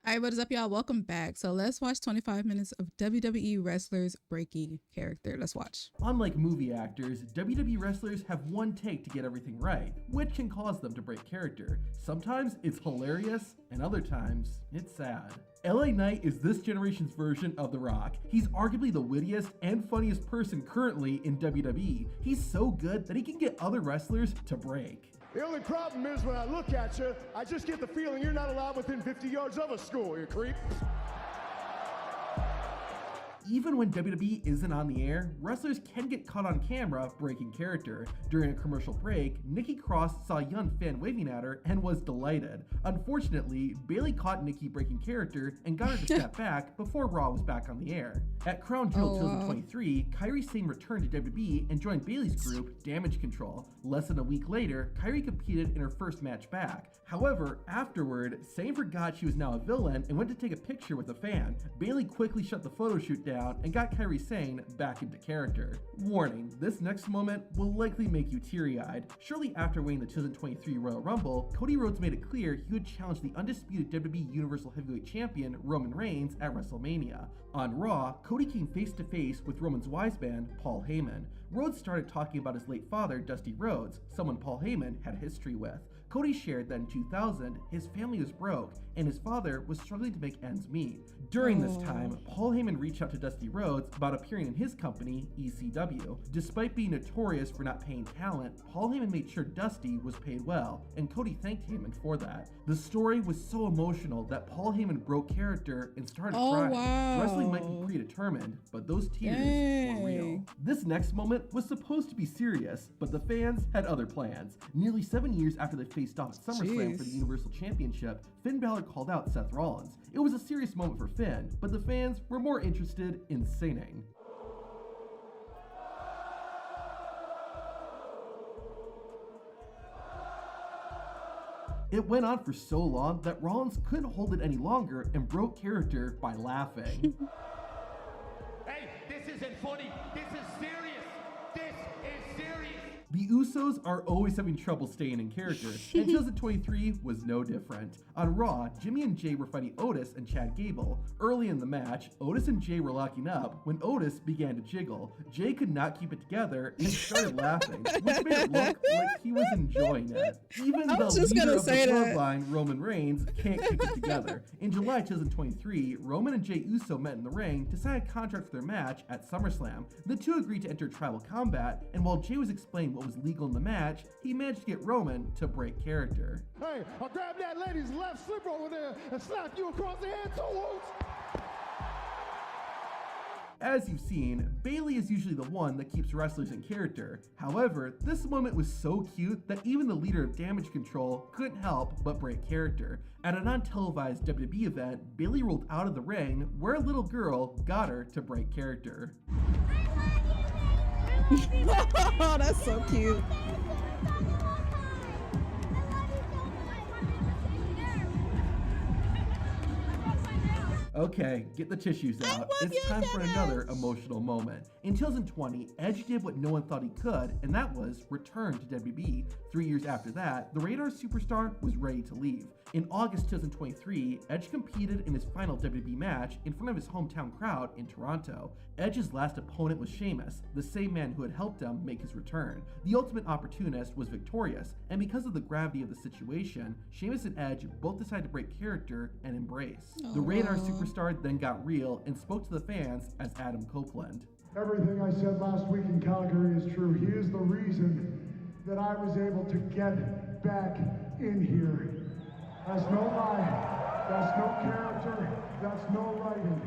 All right, what is up, y'all? Welcome back. So let's watch 25 minutes of WWE wrestlers breaking character. Let's watch. Unlike movie actors, WWE wrestlers have one take to get everything right, which can cause them to break character. Sometimes it's hilarious, and other times it's sad. LA Knight is this generation's version of The Rock. He's arguably the wittiest and funniest person currently in WWE. He's so good that he can get other wrestlers to break. The only problem is when I look at you, I just get the feeling you're not allowed within 50 yards of a school, you creep. Even when WWE isn't on the air, wrestlers can get caught on camera breaking character. During a commercial break, Nikki Cross saw a young fan waving at her and was delighted. Unfortunately, Bayley caught Nikki breaking character and got her to step back before Raw was back on the air. At Crown Jewel 2023, Kairi Sane returned to WWE and joined Bayley's group, Damage Control. Less than a week later, Kairi competed in her first match back. However, afterward, Sane forgot she was now a villain and went to take a picture with a fan. Bayley quickly shut the photo shoot down and got Kairi Sane back into character. Warning, this next moment will likely make you teary-eyed. Shortly after winning the 2023 Royal Rumble, Cody Rhodes made it clear he would challenge the undisputed WWE Universal Heavyweight Champion Roman Reigns at WrestleMania. On Raw, Cody came face to face with Roman's wise man, Paul Heyman. Rhodes started talking about his late father, Dusty Rhodes, someone Paul Heyman had history with. Cody shared that in 2000, his family was broke and his father was struggling to make ends meet. During this time, Paul Heyman reached out to Dusty Rhodes about appearing in his company, ECW. Despite being notorious for not paying talent, Paul Heyman made sure Dusty was paid well, and Cody thanked Heyman for that. The story was so emotional that Paul Heyman broke character and started crying. Wow. Wrestling might be predetermined, but those tears were real. This next moment was supposed to be serious, but the fans had other plans. Nearly 7 years after they faced off at SummerSlam for the Universal Championship, Finn Balor called out Seth Rollins. It was a serious moment for Finn, but the fans were more interested in singing. It went on for so long that Rollins couldn't hold it any longer and broke character by laughing. Hey, this isn't funny. This is serious. This is serious. The Usos are always having trouble staying in character, and 2023 was no different. On Raw, Jimmy and Jay were fighting Otis and Chad Gable. Early in the match, Otis and Jay were locking up when Otis began to jiggle. Jay could not keep it together and started laughing, which made it look like he was enjoying it. Even the leader of the bloodline, Roman Reigns, can't keep it together. In July 2023, Roman and Jey Uso met in the ring to sign a contract for their match at SummerSlam. The two agreed to enter tribal combat, and while Jay was explaining what was legal in the match, he managed to get Roman to break character. Hey, I'll grab that lady's left slipper over there and slap you across the head, too, Woods. As you've seen, Bayley is usually the one that keeps wrestlers in character. However, this moment was so cute that even the leader of Damage Control couldn't help but break character. At an untelevised WWE event, Bayley rolled out of the ring where a little girl got her to break character. Oh, that's so cute. Okay, get the tissues out. It's time for another emotional moment. In 2020, Edge did what no one thought he could, and that was return to WWE. 3 years after that, the Radar superstar was ready to leave. In August 2023, Edge competed in his final WWE match in front of his hometown crowd in Toronto. Edge's last opponent was Sheamus, the same man who had helped him make his return. The Ultimate Opportunist was victorious, and because of the gravity of the situation, Sheamus and Edge both decided to break character and embrace. The Radar superstar then got real and spoke to the fans as Adam Copeland. Everything I said last week in Calgary is true. He is the reason that I was able to get back in here. That's no lie, that's no character, that's no writing.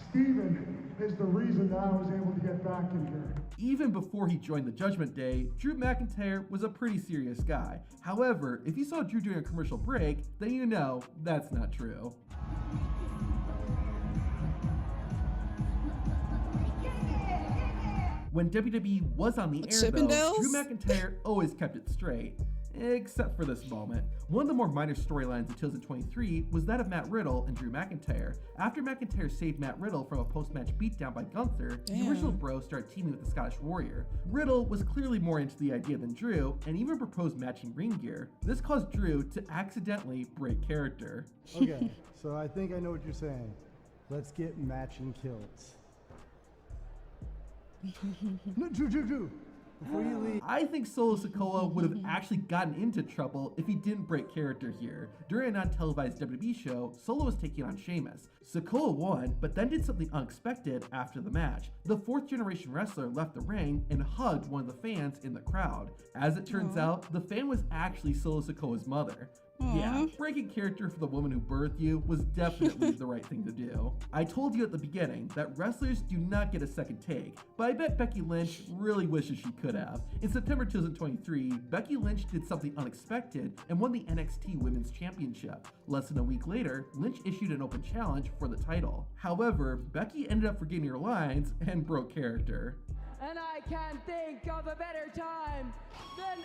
Steven is the reason that I was able to get back in here. Even before he joined the Judgment Day, Drew McIntyre was a pretty serious guy. However, if you saw Drew during a commercial break, then you know that's not true. When WWE was on the air though, Drew McIntyre always kept it straight. except for this moment. One of the more minor storylines of 2023 was that of Matt Riddle and Drew McIntyre. After McIntyre saved Matt Riddle from a post-match beatdown by Gunther, the original bros started teaming with the Scottish Warrior. Riddle was clearly more into the idea than Drew, and even proposed matching ring gear. This caused Drew to accidentally break character. Okay, so I think I know what you're saying. Let's get matching kilts. No, Drew, before you leave. I think Solo Sikoa would have actually gotten into trouble if he didn't break character here. During a non-televised WWE show, Solo was taking on Sheamus. Sikoa won, but then did something unexpected after the match. The fourth generation wrestler left the ring and hugged one of the fans in the crowd. As it turns out, the fan was actually Solo Sikoa's mother. Yeah, breaking character for the woman who birthed you was definitely the right thing to do. I told you at the beginning that wrestlers do not get a second take, but I bet Becky Lynch really wishes she could have. In September 2023, Becky Lynch did something unexpected and won the NXT Women's Championship. Less than a week later, Lynch issued an open challenge for the title. However, Becky ended up forgetting her lines and broke character. And I can't think of a better time than...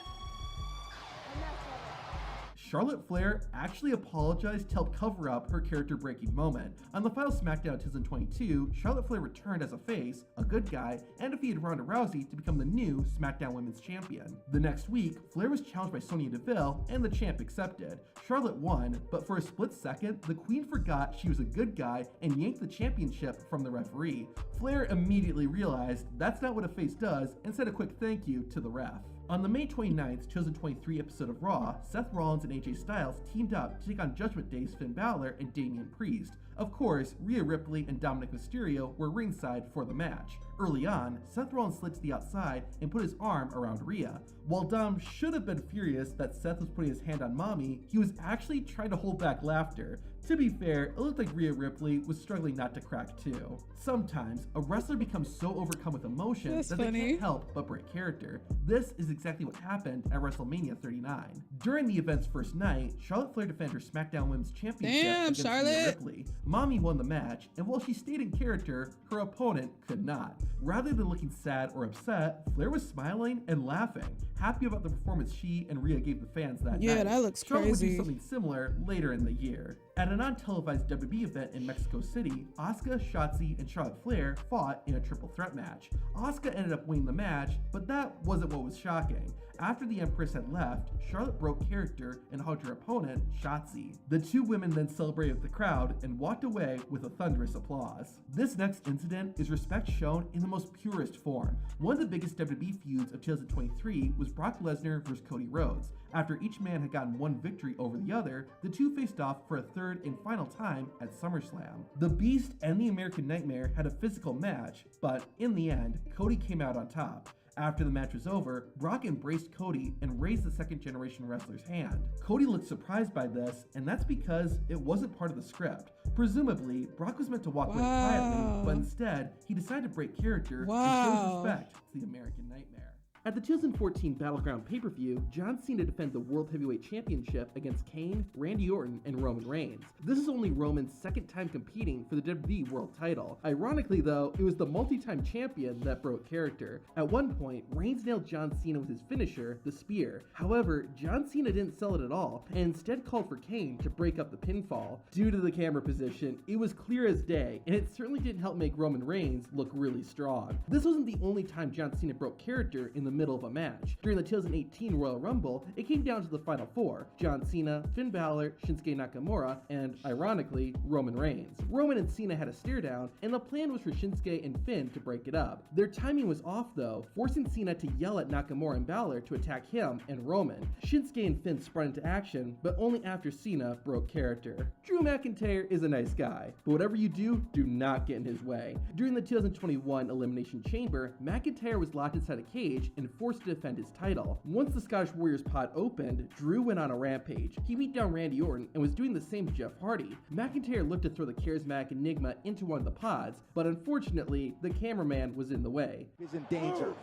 Charlotte Flair actually apologized to help cover up her character-breaking moment. On the final SmackDown of 2022, Charlotte Flair returned as a face, a good guy, and defeated Ronda Rousey to become the new SmackDown Women's Champion. The next week, Flair was challenged by Sonya Deville, and the champ accepted. Charlotte won, but for a split second, the Queen forgot she was a good guy and yanked the championship from the referee. Flair immediately realized that's not what a face does and said a quick thank you to the ref. On the May 29th, 2023 episode of Raw, Seth Rollins and AJ Styles teamed up to take on Judgment Day's Finn Balor and Damian Priest. Of course, Rhea Ripley and Dominic Mysterio were ringside for the match. Early on, Seth Rollins slid to the outside and put his arm around Rhea. While Dom should have been furious that Seth was putting his hand on Mommy, he was actually trying to hold back laughter. To be fair, it looked like Rhea Ripley was struggling not to crack too. Sometimes, a wrestler becomes so overcome with emotion that they can't help but break character. This is exactly what happened at WrestleMania 39. During the event's first night, Charlotte Flair defended her SmackDown Women's Championship against Rhea Ripley. Mommy won the match, and while she stayed in character, her opponent could not. Rather than looking sad or upset, Flair was smiling and laughing, happy about the performance she and Rhea gave the fans that night. Yeah, that looks Charlotte crazy. would do something similar later in the year. At a non-televised WWE event in Mexico City, Asuka, Shotzi, and Charlotte Flair fought in a triple threat match. Asuka ended up winning the match, but that wasn't what was shocking. After the Empress had left, Charlotte broke character and hugged her opponent, Shotzi. The two women then celebrated with the crowd and walked away with a thunderous applause. This next incident is respect shown in the most purest form. One of the biggest WWE feuds of 2023 was Brock Lesnar vs. Cody Rhodes. After each man had gotten one victory over the other, the two faced off for a third and final time at SummerSlam. The Beast and the American Nightmare had a physical match, but in the end, Cody came out on top. After the match was over, Brock embraced Cody and raised the second generation wrestler's hand. Cody looked surprised by this, and that's because it wasn't part of the script. Presumably, Brock was meant to walk away quietly, but instead, he decided to break character and show respect to the American Nightmare. At the 2014 Battleground pay-per-view, John Cena defended the World Heavyweight Championship against Kane, Randy Orton, and Roman Reigns. This is only Roman's second time competing for the WWE World title. Ironically though, it was the multi-time champion that broke character. At one point, Reigns nailed John Cena with his finisher, the Spear. However, John Cena didn't sell it at all, and instead called for Kane to break up the pinfall. Due to the camera position, it was clear as day, and it certainly didn't help make Roman Reigns look really strong. This wasn't the only time John Cena broke character in the middle of a match. During the 2018 Royal Rumble, it came down to the final four: John Cena, Finn Balor, Shinsuke Nakamura, and, ironically, Roman Reigns. Roman and Cena had a stare down, and the plan was for Shinsuke and Finn to break it up. Their timing was off though, forcing Cena to yell at Nakamura and Balor to attack him and Roman. Shinsuke and Finn sprung into action, but only after Cena broke character. Drew McIntyre is a nice guy, but whatever you do not get in his way. During the 2021 Elimination Chamber, McIntyre was locked inside a cage and forced to defend his title. Once the Scottish Warriors pod opened, Drew went on a rampage. He beat down Randy Orton and was doing the same to Jeff Hardy. McIntyre looked to throw the charismatic Enigma into one of the pods, but unfortunately, the cameraman was in the way. He's in danger.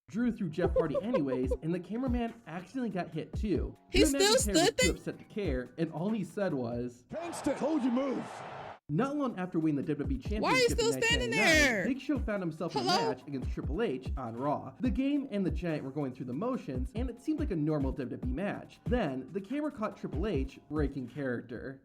Drew threw Jeff Hardy anyways, and the cameraman accidentally got hit too. He Drew still McIntyre stood was there? too upset to care, and all he said was, Pain stick, hold your move. Not long after winning the WWE Championship Why are you still in standing 1999, there? Big Show found himself in a Hello? match against Triple H on Raw. The Game and the Giant were going through the motions, and it seemed like a normal WWE match. Then, the camera caught Triple H breaking character.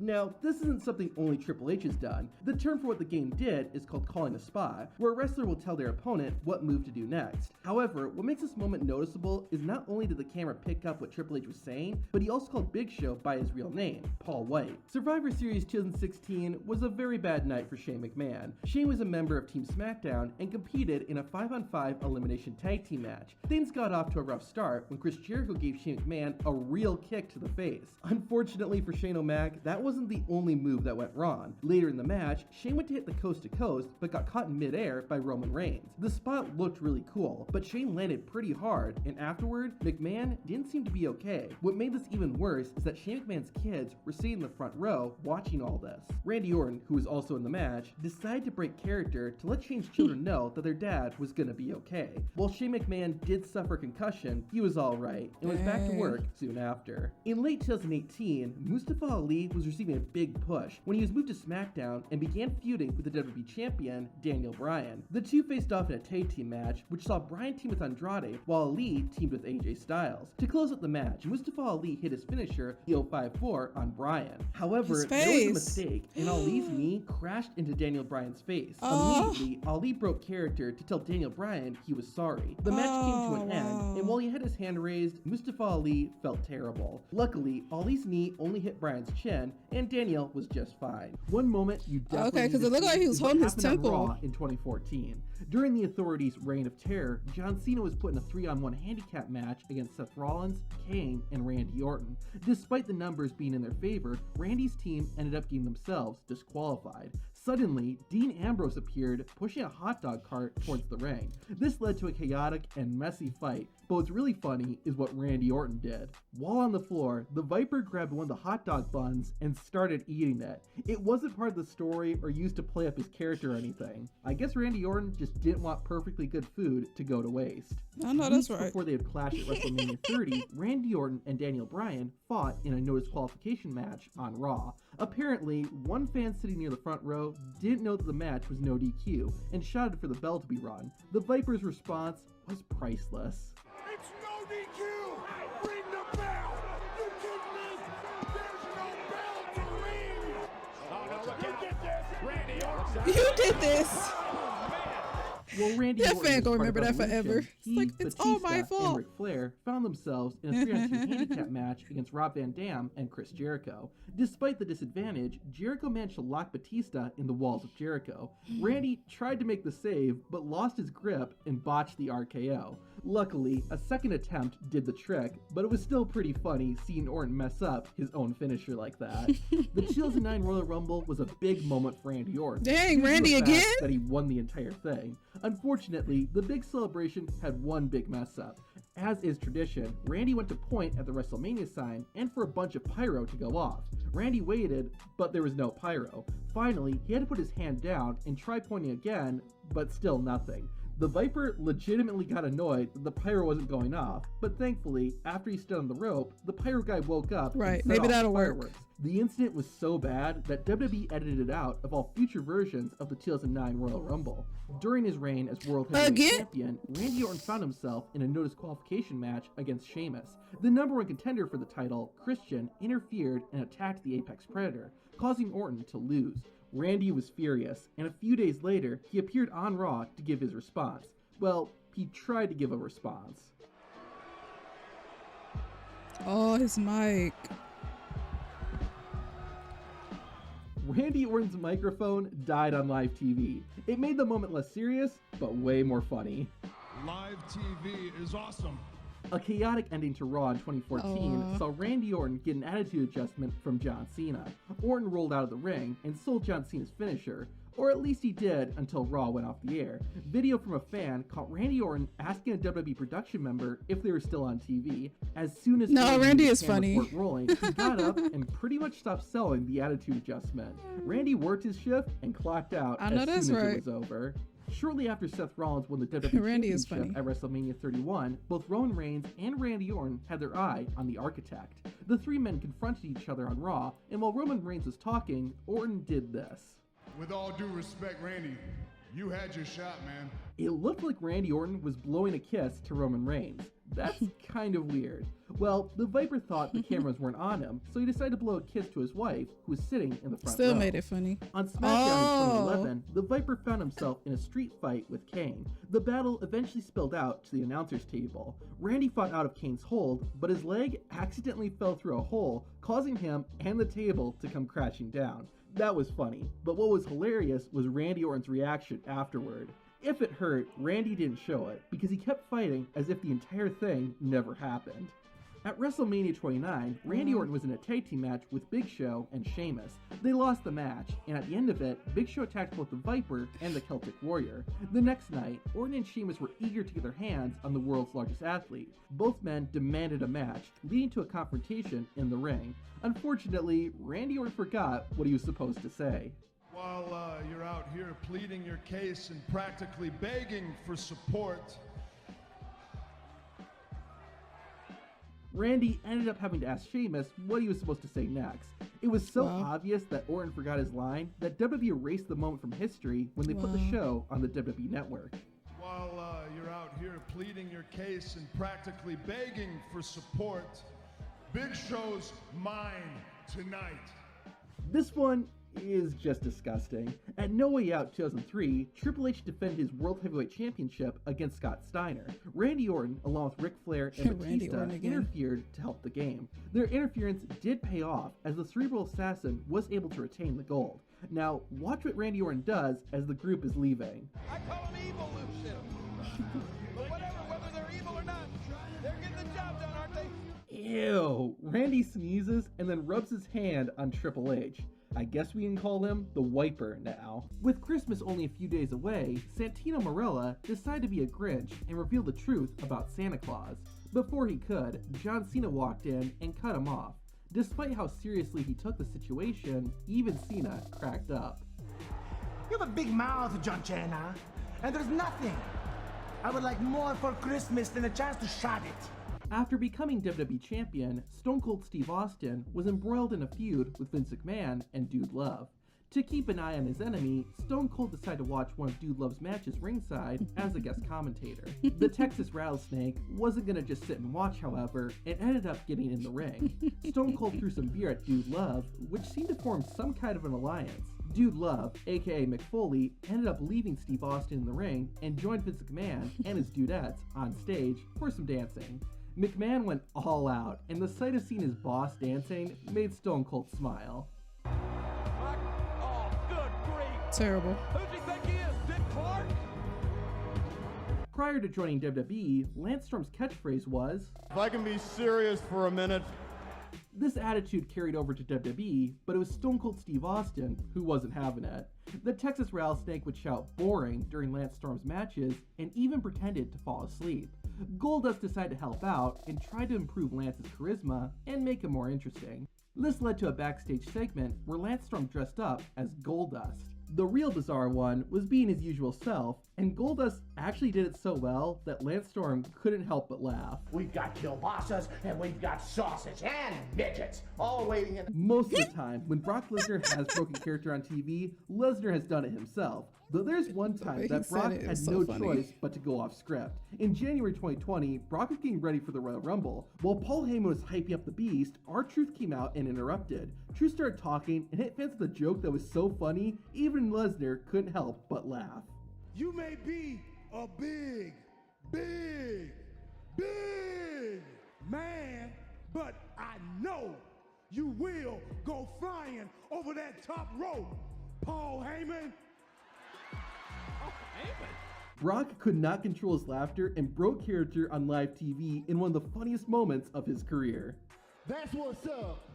Now, this isn't something only Triple H has done. The term for what the game did is called calling a spot, where a wrestler will tell their opponent what move to do next. However, what makes this moment noticeable is not only did the camera pick up what Triple H was saying, but he also called Big Show by his real name, Paul White. Survivor Series 2016 was a very bad night for Shane McMahon. Shane was a member of Team SmackDown and competed in a 5-on-5 elimination tag team match. Things got off to a rough start when Chris Jericho gave Shane McMahon a real kick to the face. Unfortunately for Shane O'Mac, that wasn't the only move that went wrong. Later in the match, Shane went to hit the coast to coast, but got caught in midair by Roman Reigns. The spot looked really cool, but Shane landed pretty hard, and afterward, McMahon didn't seem to be okay. What made this even worse is that Shane McMahon's kids were sitting in the front row watching all this. Randy Orton, who was also in the match, decided to break character to let Shane's children know that their dad was gonna be okay. While Shane McMahon did suffer concussion, he was alright, and was back to work soon after. In late 2018, Mustafa Ali was receiving a big push when he was moved to SmackDown and began feuding with the WWE Champion, Daniel Bryan. The two faced off in a tag team match, which saw Bryan team with Andrade, while Ali teamed with AJ Styles. To close out the match, Mustafa Ali hit his finisher, the 054, on Bryan. However, there was a mistake, and Ali's knee crashed into Daniel Bryan's face. Immediately, Ali broke character to tell Daniel Bryan he was sorry. The match came to an end, and while he had his hand raised, Mustafa Ali felt terrible. Luckily, Ali's knee only hit Bryan's chin, and Daniel was just fine. One moment you definitely because it looked like he was holding his temple. Raw in 2014. During the Authority's reign of terror, John Cena was put in a 3-on-1 handicap match against Seth Rollins, Kane, and Randy Orton. Despite the numbers being in their favor, Randy's team ended up getting themselves disqualified. Suddenly, Dean Ambrose appeared, pushing a hot dog cart towards the ring. This led to a chaotic and messy fight, but what's really funny is what Randy Orton did. While on the floor, the Viper grabbed one of the hot dog buns and started eating it. It wasn't part of the story or used to play up his character or anything. I guess Randy Orton just didn't want perfectly good food to go to waste. I know that's right. Before they would clash at WrestleMania 30, Randy Orton and Daniel Bryan fought in a no disqualification match on Raw. Apparently, one fan sitting near the front row didn't know that the match was no DQ and shouted for the bell to be rung. The Viper's response was priceless. It's no DQ! Ring the bell! You did this! There's no bell to ring! Oh no, look, you did this! Randy Orton! You did this! Well, Randy That Orton fan gonna was part remember of that Evolution. forever. It's He, like, it's all my Batista, fault. and Ric Flair found themselves in a 3-on-2 handicap match against Rob Van Dam and Chris Jericho. Despite the disadvantage, Jericho managed to lock Batista in the walls of Jericho. Randy tried to make the save, but lost his grip and botched the RKO. Luckily, a second attempt did the trick, but it was still pretty funny seeing Orton mess up his own finisher like that. The 2009 Royal Rumble was a big moment for Randy Orton. Dang, due to Randy the fact again? That he won the entire thing. Unfortunately, the big celebration had one big mess up. As is tradition, Randy went to point at the WrestleMania sign and for a bunch of pyro to go off. Randy waited, but there was no pyro. Finally, he had to put his hand down and try pointing again, but still nothing. The Viper legitimately got annoyed that the pyro wasn't going off, but thankfully, after he stood on the rope, the pyro guy woke up and Right, set maybe off that'll the work. fireworks. The incident was so bad that WWE edited it out of all future versions of the 2009 Royal Rumble. During his reign as World Heavyweight Again? Champion, Randy Orton found himself in a no disqualification match against Sheamus. The number one contender for the title, Christian, interfered and attacked the Apex Predator, causing Orton to lose. Randy was furious, and a few days later, he appeared on Raw to give his response. Well, he tried to give a response. Oh, his mic. Randy Orton's microphone died on live TV. It made the moment less serious, but way more funny. Live TV is awesome. A chaotic ending to Raw in 2014 saw Randy Orton get an attitude adjustment from John Cena. Orton rolled out of the ring and sold John Cena's finisher, or at least he did until Raw went off the air. Video from a fan caught Randy Orton asking a WWE production member if they were still on TV. As soon as Randy knew is the cameras funny. weren't rolling, he got up and pretty much stopped selling the attitude adjustment. Randy worked his shift and clocked out I know as that's soon as right. it was over. Shortly after Seth Rollins won the WWE Randy is Championship funny. at WrestleMania 31, both Roman Reigns and Randy Orton had their eye on the Architect. The three men confronted each other on Raw, and while Roman Reigns was talking, Orton did this. With all due respect, Randy, you had your shot, man. It looked like Randy Orton was blowing a kiss to Roman Reigns. That's kind of weird. Well, the Viper thought the cameras weren't on him, so he decided to blow a kiss to his wife, who was sitting in the front Still row. made it funny. On SmackDown in 2011, the Viper found himself in a street fight with Kane. The battle eventually spilled out to the announcer's table. Randy fought out of Kane's hold, but his leg accidentally fell through a hole, causing him and the table to come crashing down. That was funny, but what was hilarious was Randy Orton's reaction afterward. If it hurt, Randy didn't show it, because he kept fighting as if the entire thing never happened. At WrestleMania 29, Randy Orton was in a tag team match with Big Show and Sheamus. They lost the match, and at the end of it, Big Show attacked both the Viper and the Celtic Warrior. The next night, Orton and Sheamus were eager to get their hands on the world's largest athlete. Both men demanded a match, leading to a confrontation in the ring. Unfortunately, Randy Orton forgot what he was supposed to say. While you're out here pleading your case and practically begging for support, Randy ended up having to ask Sheamus what he was supposed to say next. It was so obvious that Orton forgot his line that WWE erased the moment from history when they put the show on the WWE Network. while you're out here pleading your case and practically begging for support, Big Show's mine tonight. This one is just disgusting. At No Way Out 2003, Triple H defended his World Heavyweight Championship against Scott Steiner. Randy Orton, along with Ric Flair and Randy Batista, Orton again. interfered to help the game. Their interference did pay off, as the Cerebral Assassin was able to retain the gold. Now, watch what Randy Orton does as the group is leaving. I call them evolution. But whatever, whether they're evil or not, they're getting the job done, aren't they? Ew! Randy sneezes and then rubs his hand on Triple H. I guess we can call him the Wiper now. With Christmas only a few days away, Santino Marella decided to be a Grinch and reveal the truth about Santa Claus. Before he could, John Cena walked in and cut him off. Despite how seriously he took the situation, even Cena cracked up. You have a big mouth, John Cena, and there's nothing I would like more for Christmas than a chance to shot it. After becoming WWE Champion, Stone Cold Steve Austin was embroiled in a feud with Vince McMahon and Dude Love. To keep an eye on his enemy, Stone Cold decided to watch one of Dude Love's matches ringside as a guest commentator. The Texas Rattlesnake wasn't gonna just sit and watch, however, and ended up getting in the ring. Stone Cold threw some beer at Dude Love, which seemed to form some kind of an alliance. Dude Love, aka McFoley, ended up leaving Steve Austin in the ring and joined Vince McMahon and his dudettes on stage for some dancing. McMahon went all out, and the sight of seeing his boss dancing made Stone Cold smile. Oh, good grief. Terrible. Who do you think he is, Dick Clark? Prior to joining WWE, Lance Storm's catchphrase was, If I can be serious for a minute. This attitude carried over to WWE, but it was Stone Cold Steve Austin who wasn't having it. The Texas Rattlesnake would shout boring during Lance Storm's matches and even pretended to fall asleep. Goldust decided to help out and tried to improve Lance's charisma and make him more interesting. This led to a backstage segment where Lance Storm dressed up as Goldust. The real bizarre one was being his usual self, and Goldust actually did it so well that Lance Storm couldn't help but laugh. We've got kielbasas, and we've got sausage and midgets, all waiting in. Most of the time, when Brock Lesnar has broken character on TV, Lesnar has done it himself. Though there's one time that Brock had no choice but to go off script. In January 2020, Brock was getting ready for the Royal Rumble. While Paul Heyman was hyping up the Beast, R-Truth came out and interrupted. Truth started talking and hit fans with a joke that was so funny, even Lesnar couldn't help but laugh. You may be a big man, but I know you will go flying over that top rope, Paul Heyman. Brock could not control his laughter and broke character on live TV in one of the funniest moments of his career. That's what's up.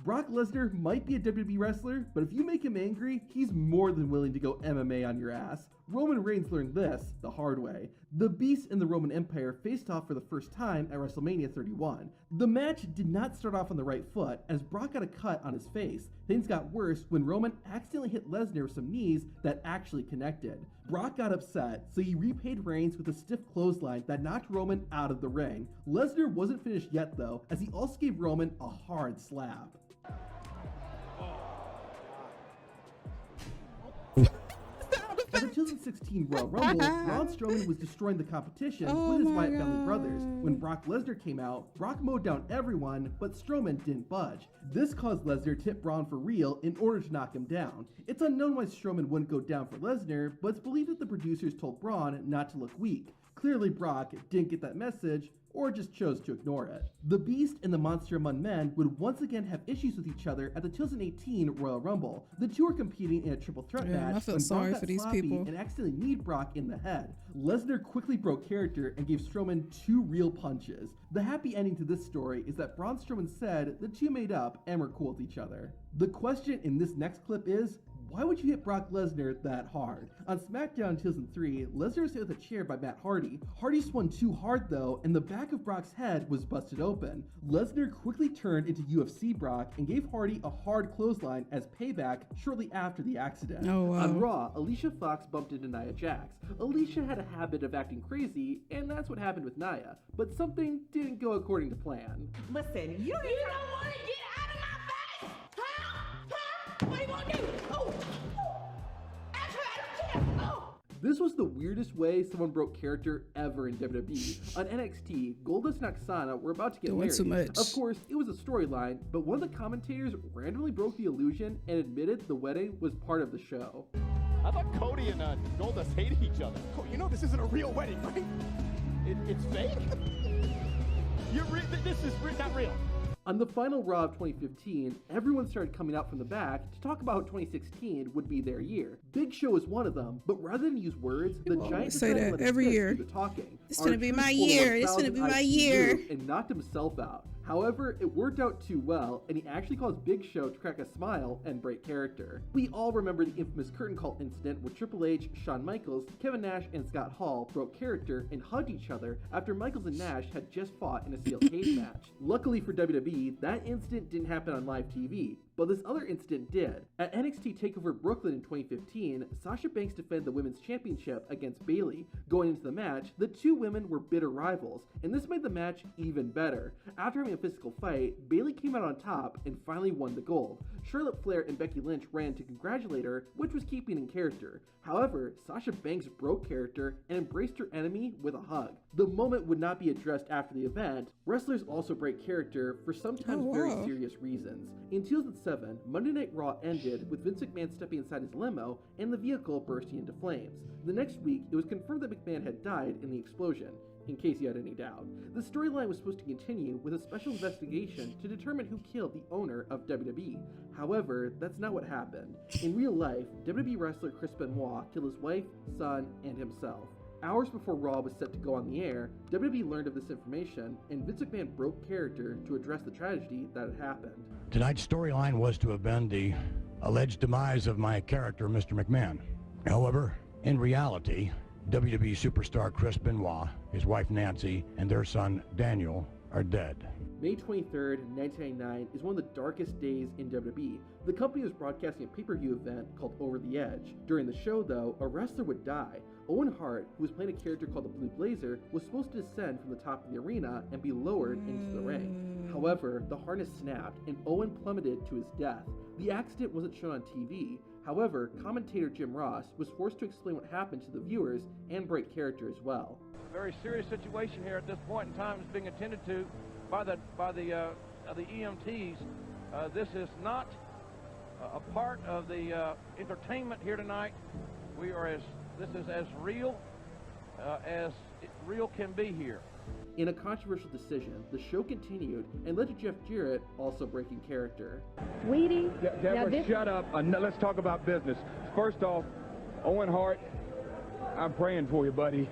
Brock Lesnar might be a WWE wrestler, but if you make him angry, he's more than willing to go MMA on your ass. Roman Reigns learned this the hard way. The Beast and the Roman Empire faced off for the first time at WrestleMania 31. The match did not start off on the right foot as Brock got a cut on his face. Things got worse when Roman accidentally hit Lesnar with some knees that actually connected. Brock got upset, so he repaid Reigns with a stiff clothesline that knocked Roman out of the ring. Lesnar wasn't finished yet though, as he also gave Roman a hard slap. At the 2016 Royal Rumble, Braun Strowman was destroying the competition with his Wyatt family brothers. When Brock Lesnar came out, Brock mowed down everyone, but Strowman didn't budge. This caused Lesnar to hit Braun for real in order to knock him down. It's unknown why Strowman wouldn't go down for Lesnar, but it's believed that the producers told Braun not to look weak. Clearly Brock didn't get that message, or just chose to ignore it. The Beast and the Monster Among Men would once again have issues with each other at the 2018 Royal Rumble. The two were competing in a triple threat match I feel when sorry Brock for got these sloppy people. and accidentally kneed Brock in the head. Lesnar quickly broke character and gave Strowman 2 real punches. The happy ending to this story is that Braun Strowman said the two made up and were cool with each other. The question in this next clip is, why would you hit Brock Lesnar that hard? On SmackDown in 2003, Lesnar was hit with a chair by Matt Hardy. Hardy swung too hard though, and the back of Brock's head was busted open. Lesnar quickly turned into UFC Brock and gave Hardy a hard clothesline as payback shortly after the accident. Oh, wow. On Raw, Alicia Fox bumped into Nia Jax. Alicia had a habit of acting crazy, and that's what happened with Nia. But something didn't go according to plan. Listen, you don't want to get out of my face! Huh? What are you gonna do? Oh! This was the weirdest way someone broke character ever in WWE. On NXT, Goldust and Oksana were about to get married. Too much. Of course, it was a storyline, but one of the commentators randomly broke the illusion and admitted the wedding was part of the show. I thought Cody and Goldust hated each other. You know this isn't a real wedding, right? It's fake? This is not real. On the final Raw of 2015, everyone started coming out from the back to talk about how 2016 would be their year. Big Show was one of them, but rather than use words, the Giant say decided to that let his every fist year. do the talking. It's gonna be my R-Truth pulled a year. It's gonna be 1000 my IQ year. move and knocked himself out. However, it worked out too well, and he actually caused Big Show to crack a smile and break character. We all remember the infamous curtain call incident where Triple H, Shawn Michaels, Kevin Nash, and Scott Hall broke character and hugged each other after Michaels and Nash had just fought in a steel cage match. Luckily for WWE, that incident didn't happen on live TV, but this other incident did. At NXT TakeOver Brooklyn in 2015, Sasha Banks defended the Women's Championship against Bayley. Going into the match, the two women were bitter rivals, and this made the match even better. After having a physical fight, Bayley came out on top and finally won the gold. Charlotte Flair and Becky Lynch ran to congratulate her, which was keeping in character. However, Sasha Banks broke character and embraced her enemy with a hug. The moment would not be addressed after the event. Wrestlers also break character for sometimes very serious reasons. In 2007, Monday Night Raw ended with Vince McMahon stepping inside his limo and the vehicle bursting into flames. The next week, it was confirmed that McMahon had died in the explosion, in case you had any doubt. The storyline was supposed to continue with a special investigation to determine who killed the owner of WWE. However, that's not what happened. In real life, WWE wrestler Chris Benoit killed his wife, son, and himself. Hours before Raw was set to go on the air, WWE learned of this information, and Vince McMahon broke character to address the tragedy that had happened. Tonight's storyline was to have been the alleged demise of my character, Mr. McMahon. However, in reality, WWE superstar Chris Benoit, his wife Nancy, and their son Daniel are dead. May 23rd, 1999 is one of the darkest days in WWE. The company was broadcasting a pay-per-view event called Over the Edge. During the show, though, a wrestler would die. Owen Hart, who was playing a character called the Blue Blazer, was supposed to descend from the top of the arena and be lowered into the ring. However, the harness snapped and Owen plummeted to his death. The accident wasn't shown on TV. However, commentator Jim Ross was forced to explain what happened to the viewers and break character as well. Very serious situation here at this point in time is being attended to by the EMTs. This is not a part of the entertainment here tonight. This is as real as real can be here. In a controversial decision, the show continued and led to Jeff Jarrett also breaking character. Sweetie, Deborah, shut up. Let's talk about business. First off, Owen Hart, I'm praying for you, buddy.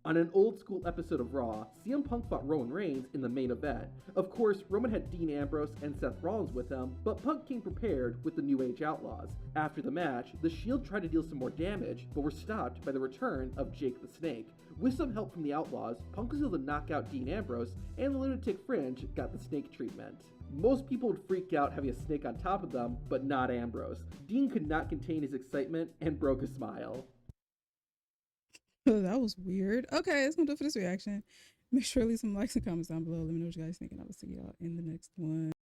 On an old school episode of Raw, CM Punk fought Roman Reigns in the main event. Of course, Roman had Dean Ambrose and Seth Rollins with him, but Punk came prepared with the New Age Outlaws. After the match, the Shield tried to deal some more damage, but were stopped by the return of Jake the Snake. With some help from the Outlaws, Punk was able to knock out Dean Ambrose, and the Lunatic Fringe got the snake treatment. Most people would freak out having a snake on top of them, but not Ambrose. Dean could not contain his excitement and broke a smile. That was weird. Okay, that's gonna do it for this reaction. Make sure to leave some likes and comments down below. Let me know what you guys think, and I will see y'all in the next one.